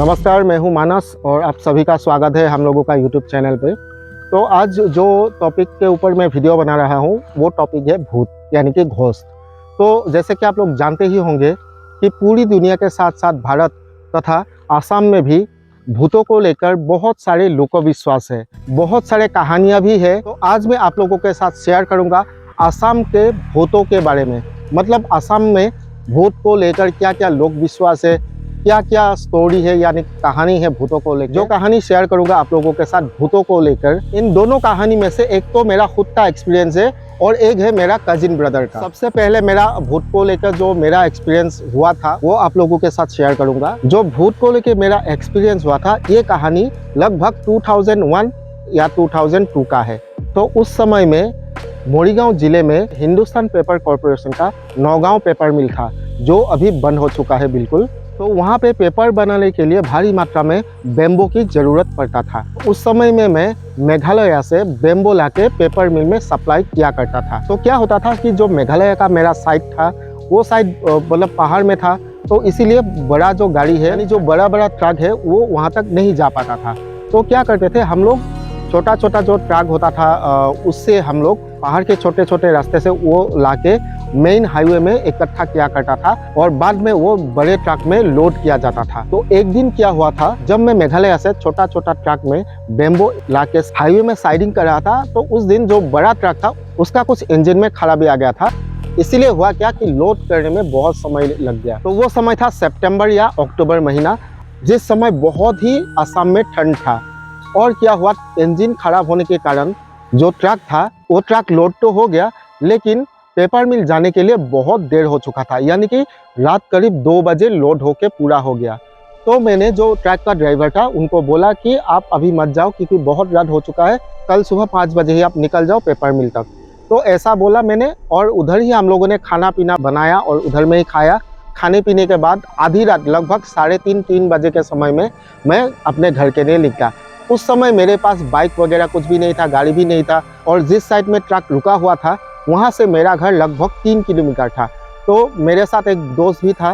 नमस्कार, मैं हूं मानस और आप सभी का स्वागत है हम लोगों का यूट्यूब चैनल पे। तो आज जो टॉपिक के ऊपर मैं वीडियो बना रहा हूं वो टॉपिक है भूत यानी कि घोस्ट। तो जैसे कि आप लोग जानते ही होंगे कि पूरी दुनिया के साथ साथ भारत तथा आसाम में भी भूतों को लेकर बहुत सारे लोकविश्वास है, बहुत सारे कहानियाँ भी है। तो आज मैं आप लोगों के साथ शेयर करूँगा आसाम के भूतों के बारे में, मतलब आसाम में भूत को लेकर क्या क्या लोक विश्वास है, क्या क्या स्टोरी है यानी कहानी है भूतों को लेकर। जो कहानी शेयर करूंगा आप लोगों के साथ भूतों को लेकर, इन दोनों कहानी में से एक तो मेरा खुद का एक्सपीरियंस है और एक है मेरा कजिन ब्रदर का। सबसे पहले मेरा भूत को लेकर जो मेरा एक्सपीरियंस हुआ था वो आप लोगों के साथ शेयर करूंगा। जो भूत को लेकर मेरा एक्सपीरियंस हुआ था ये कहानी लगभग 2001 या 2002 का है। तो उस समय में मोरीगांव जिले में हिंदुस्तान पेपर कॉरपोरेशन का नौगांव पेपर मिल था जो अभी बंद हो चुका है बिल्कुल। तो वहाँ पे पेपर बनाने के लिए भारी मात्रा में बेम्बो की ज़रूरत पड़ता था। उस समय में मैं मेघालय से बेम्बो लाके पेपर मिल में सप्लाई किया करता था। तो क्या होता था कि जो मेघालय का मेरा साइड था वो साइड मतलब पहाड़ में था, तो इसीलिए बड़ा जो गाड़ी है यानी जो बड़ा बड़ा ट्रक है वो वहाँ तक नहीं जा पाता था। तो क्या करते थे हम लोग, छोटा छोटा जो ट्रक होता था उससे हम लोग पहाड़ के छोटे छोटे रास्ते से वो लाके मेन हाईवे में इकट्ठा किया करता था और बाद में वो बड़े ट्रक में लोड किया जाता था। तो एक दिन क्या हुआ था, जब मैं मेघालय से छोटा छोटा ट्रक में बेम्बो लाके हाईवे में साइडिंग कर रहा था, तो उस दिन जो बड़ा ट्रक था उसका कुछ इंजन में खराबी आ गया था। इसीलिए हुआ क्या कि लोड करने में बहुत समय लग गया। तो वो समय था सितंबर या अक्टूबर महीना, जिस समय बहुत ही असम में ठंड था। और क्या हुआ, इंजन खराब होने के कारण जो ट्रक था वो ट्रक लोड तो हो गया लेकिन पेपर मिल जाने के लिए बहुत देर हो चुका था, यानी कि रात करीब 2 बजे लोड होके पूरा हो गया। तो मैंने जो ट्रक का ड्राइवर था उनको बोला कि आप अभी मत जाओ क्योंकि बहुत रात हो चुका है, कल सुबह 5 बजे ही आप निकल जाओ पेपर मिल तक। तो ऐसा बोला मैंने और उधर ही हम लोगों ने खाना पीना बनाया और उधर में ही खाया। खाने पीने के बाद आधी रात लगभग 3:30 बजे के समय में मैं अपने घर के लिए निकला। उस समय मेरे पास बाइक वगैरह कुछ भी नहीं था, गाड़ी भी नहीं था, और जिस साइड में ट्रक रुका हुआ था वहाँ से मेरा घर लगभग 3 किलोमीटर था। तो मेरे साथ एक दोस्त भी था,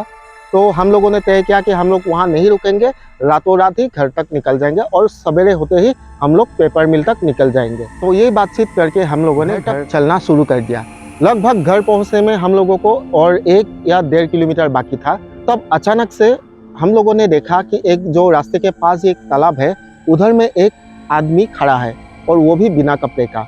तो हम लोगों ने तय किया कि हम लोग वहाँ नहीं रुकेंगे, रातों रात ही घर तक निकल जाएंगे और सवेरे होते ही हम लोग पेपर मिल तक निकल जाएंगे। तो ये बातचीत करके हम लोगों ने घर चलना शुरू कर दिया। लगभग घर पहुँचने में हम लोगों को और 1 या 1.5 किलोमीटर बाकी था। तब अचानक से हम लोगों ने देखा कि एक जो रास्ते के पास एक तालाब है उधर में एक आदमी खड़ा है और वो भी बिना कपड़े का।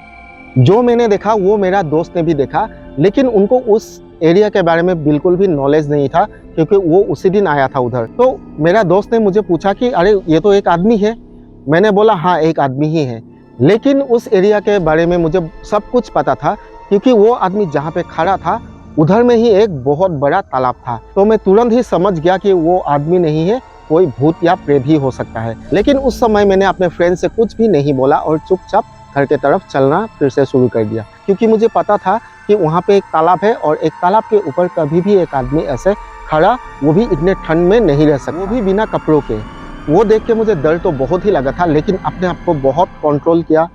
जो मैंने देखा वो मेरा दोस्त ने भी देखा, लेकिन उनको उस एरिया के बारे में बिल्कुल भी नॉलेज नहीं था क्योंकि वो उसी दिन आया था उधर। तो मेरा दोस्त ने मुझे पूछा कि अरे ये तो एक आदमी है। मैंने बोला हाँ एक आदमी ही है, लेकिन उस एरिया के बारे में मुझे सब कुछ पता था क्योंकि वो आदमी जहाँ पे खड़ा था उधर में ही एक बहुत बड़ा तालाब था। तो मैं तुरंत ही समझ गया कि वो आदमी नहीं है, कोई भूत या प्रेत ही हो सकता है। लेकिन उस समय मैंने अपने फ्रेंड से कुछ भी नहीं बोला और चुपचाप घर के तरफ चलना फिर से शुरू कर दिया, क्योंकि मुझे पता था कि वहाँ पे एक तालाब है और एक तालाब के ऊपर कभी भी एक आदमी ऐसे खड़ा, वो भी इतने ठंड में नहीं रह सकता, वो भी बिना कपड़ों के। वो देख के मुझे डर तो बहुत ही लगा था, लेकिन अपने आप को बहुत कंट्रोल किया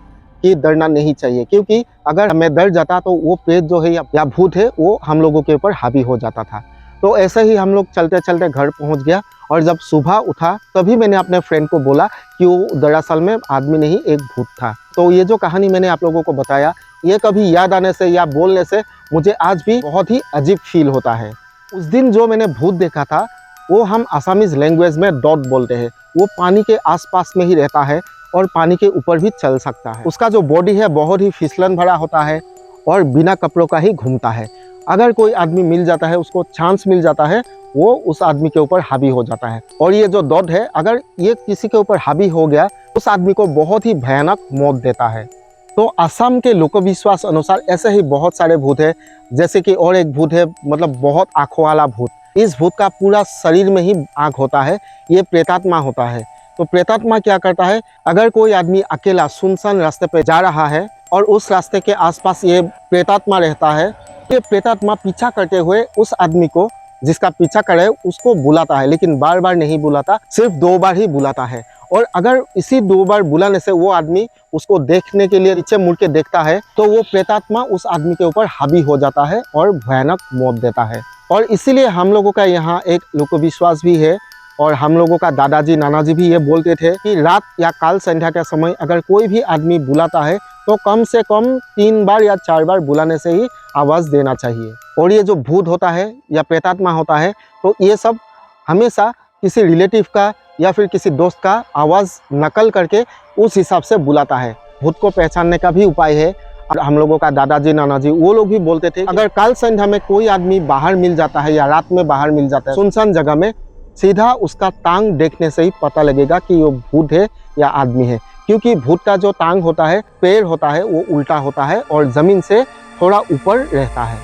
कि डरना नहीं चाहिए, क्योंकि अगर मैं डर जाता तो वो प्रेत जो है या भूत है वो हम लोगों के ऊपर हावी हो जाता था। तो ऐसे ही हम लोग चलते चलते घर पहुँच गया और जब सुबह उठा तभी मैंने अपने फ्रेंड को बोला कि वो दरअसल में आदमी नहीं एक भूत था। तो ये जो कहानी मैंने आप लोगों को बताया, ये कभी याद आने से या बोलने से मुझे आज भी बहुत ही अजीब फील होता है। उस दिन जो मैंने भूत देखा था वो हम आसामीज लैंग्वेज में डॉट बोलते हैं। वो पानी के आसपास में ही रहता है और पानी के ऊपर भी चल सकता है। उसका जो बॉडी है बहुत ही फिसलन भरा होता है और बिना कपड़ों का ही घूमता है। अगर कोई आदमी मिल जाता है, उसको चांस मिल जाता है, वो उस आदमी के ऊपर हावी हो जाता है। और ये जो डॉट है अगर ये किसी के ऊपर हावी हो गया उस आदमी को बहुत ही भयानक मौत देता है। तो असम के लोकविश्वास अनुसार ऐसे ही बहुत सारे भूत है, जैसे कि और एक भूत है मतलब बहुत आँखों वाला भूत। इस भूत का पूरा शरीर में ही आँख होता है, ये प्रेतात्मा होता है। तो प्रेतात्मा क्या करता है, अगर कोई आदमी अकेला सुनसान रास्ते पे जा रहा है और उस रास्ते के आसपास ये प्रेतात्मा रहता है, ये प्रेतात्मा पीछा करते हुए उस आदमी को जिसका पीछा करे उसको बुलाता है, लेकिन बार बार नहीं बुलाता, सिर्फ 2 बार ही बुलाता है। और अगर इसी 2 बार बुलाने से वो आदमी उसको देखने के लिए पीछे मुड़ के देखता है तो वो प्रेतात्मा उस आदमी के ऊपर हावी हो जाता है और भयानक मौत देता है। और इसीलिए हम लोगों का यहाँ एक लोकविश्वास भी है और हम लोगों का दादाजी नानाजी भी ये बोलते थे कि रात या काल संध्या के समय अगर कोई भी आदमी बुलाता है तो कम से कम 3 बार या 4 बार बुलाने से ही आवाज़ देना चाहिए। और ये जो भूत होता है या प्रेतात्मा होता है तो ये सब हमेशा किसी रिलेटिव का या फिर किसी दोस्त का आवाज़ नकल करके उस हिसाब से बुलाता है। भूत को पहचानने का भी उपाय है। और हम लोगों का दादाजी नानाजी वो लोग भी बोलते थे अगर काल संध्या में कोई आदमी बाहर मिल जाता है या रात में बाहर मिल जाता है सुनसान जगह में, सीधा उसका टांग देखने से ही पता लगेगा कि वो भूत है या आदमी है, क्योंकि भूत का जो टांग होता है, पैर होता है, वो उल्टा होता है और ज़मीन से थोड़ा ऊपर रहता है।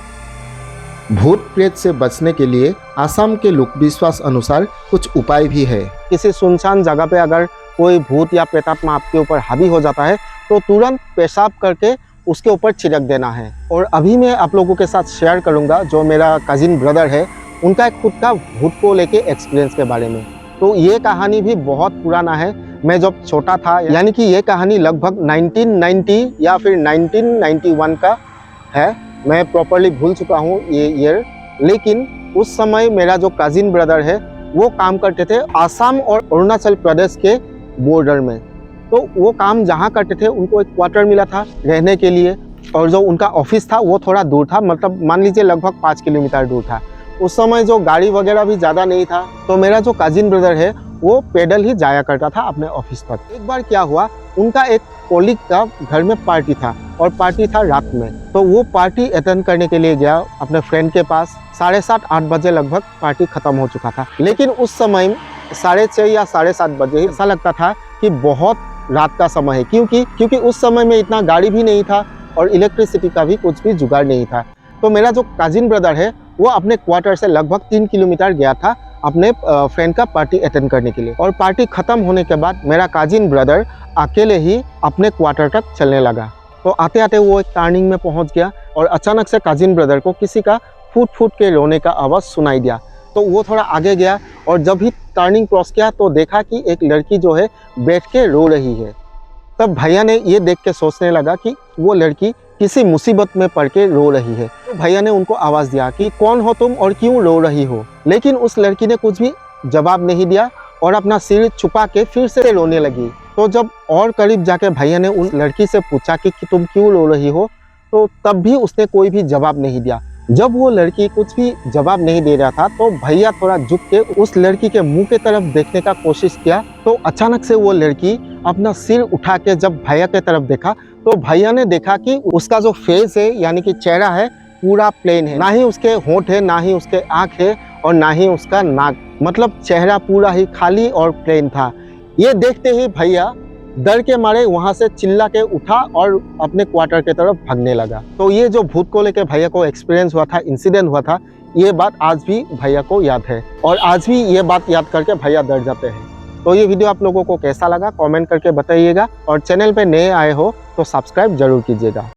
भूत प्रेत से बचने के लिए आसाम के लोक विश्वास अनुसार कुछ उपाय भी है। किसी सुनसान जगह पे अगर कोई भूत या प्रेतात्मा आपके ऊपर हावी हो जाता है तो तुरंत पेशाब करके उसके ऊपर छिड़क देना है। और अभी मैं आप लोगों के साथ शेयर करूंगा जो मेरा कजिन ब्रदर है, उनका एक खुद का भूत को लेके एक्सपीरियंस के बारे में। तो ये कहानी भी बहुत पुराना है। मैं जब छोटा था, यानी कि ये कहानी लगभग 1990 या फिर 1991 का है, मैं प्रॉपरली भूल चुका हूँ ये ईयर। लेकिन उस समय मेरा जो कजिन ब्रदर है वो काम करते थे आसाम और अरुणाचल प्रदेश के बॉर्डर में। तो वो काम जहाँ करते थे उनको एक क्वार्टर मिला था रहने के लिए, और जो उनका ऑफिस था वो थोड़ा दूर था, मतलब मान लीजिए लगभग 5 किलोमीटर दूर था। उस समय जो गाड़ी वगैरह भी ज़्यादा नहीं था, तो मेरा जो कजिन ब्रदर है वो पैदल ही जाया करता था अपने ऑफिस तक। एक बार क्या हुआ, उनका एक कोलीग का घर में पार्टी था और पार्टी था रात में। तो वो पार्टी अटेंड करने के लिए गया अपने फ्रेंड के पास। 7:30-8 बजे लगभग पार्टी खत्म हो चुका था। लेकिन उस समय 6:30 या 7:30 बजे ऐसा लगता था कि बहुत रात का समय है, क्योंकि उस समय में इतना गाड़ी भी नहीं था और इलेक्ट्रिसिटी का भी कुछ भी जुगाड़ नहीं था। तो मेरा जो कजिन ब्रदर है वो अपने क्वार्टर से लगभग 3 किलोमीटर गया था अपने फ्रेंड का पार्टी अटेंड करने के लिए। और पार्टी खत्म होने के बाद मेरा कजिन ब्रदर अकेले ही अपने क्वार्टर तक चलने लगा। तो आते आते वो एक टर्निंग में पहुंच गया और अचानक से कजिन ब्रदर को किसी का फूट फूट के रोने का आवाज़ सुनाई दिया। तो वो थोड़ा आगे गया और जब भी टर्निंग क्रॉस किया तो देखा कि एक लड़की जो है बैठ के रो रही है। तब भैया ने ये देख के सोचने लगा कि वो लड़की किसी मुसीबत में पड़ के रो रही है। तो भैया ने उनको आवाज़ दिया कि कौन हो तुम और क्यों रो रही हो। लेकिन उस लड़की ने कुछ भी जवाब नहीं दिया और अपना सिर छुपा के फिर से रोने लगी। तो जब और करीब जाके भैया ने उस लड़की से पूछा कि तुम क्यों रो रही हो, तो तब भी उसने कोई भी जवाब नहीं दिया। जब वो लड़की कुछ भी जवाब नहीं दे रहा था तो भैया थोड़ा झुक के उस लड़की के मुंह की तरफ देखने का कोशिश किया। तो अचानक से वो लड़की अपना सिर उठा के जब भैया की तरफ देखा तो भैया ने देखा कि उसका जो फेस है, यानी कि चेहरा है, पूरा प्लेन है। ना ही उसके होंठ है, ना ही उसके आँख है और ना ही उसका नाक, मतलब चेहरा पूरा ही खाली और प्लेन था। ये देखते ही भैया डर के मारे वहां से चिल्ला के उठा और अपने क्वार्टर के तरफ भागने लगा। तो ये जो भूत को लेके भैया को एक्सपीरियंस हुआ था, इंसिडेंट हुआ था, ये बात आज भी भैया को याद है और आज भी ये बात याद करके भैया डर जाते हैं। तो ये वीडियो आप लोगों को कैसा लगा कमेंट करके बताइएगा और चैनल पे नए आए हो तो सब्सक्राइब जरूर कीजिएगा।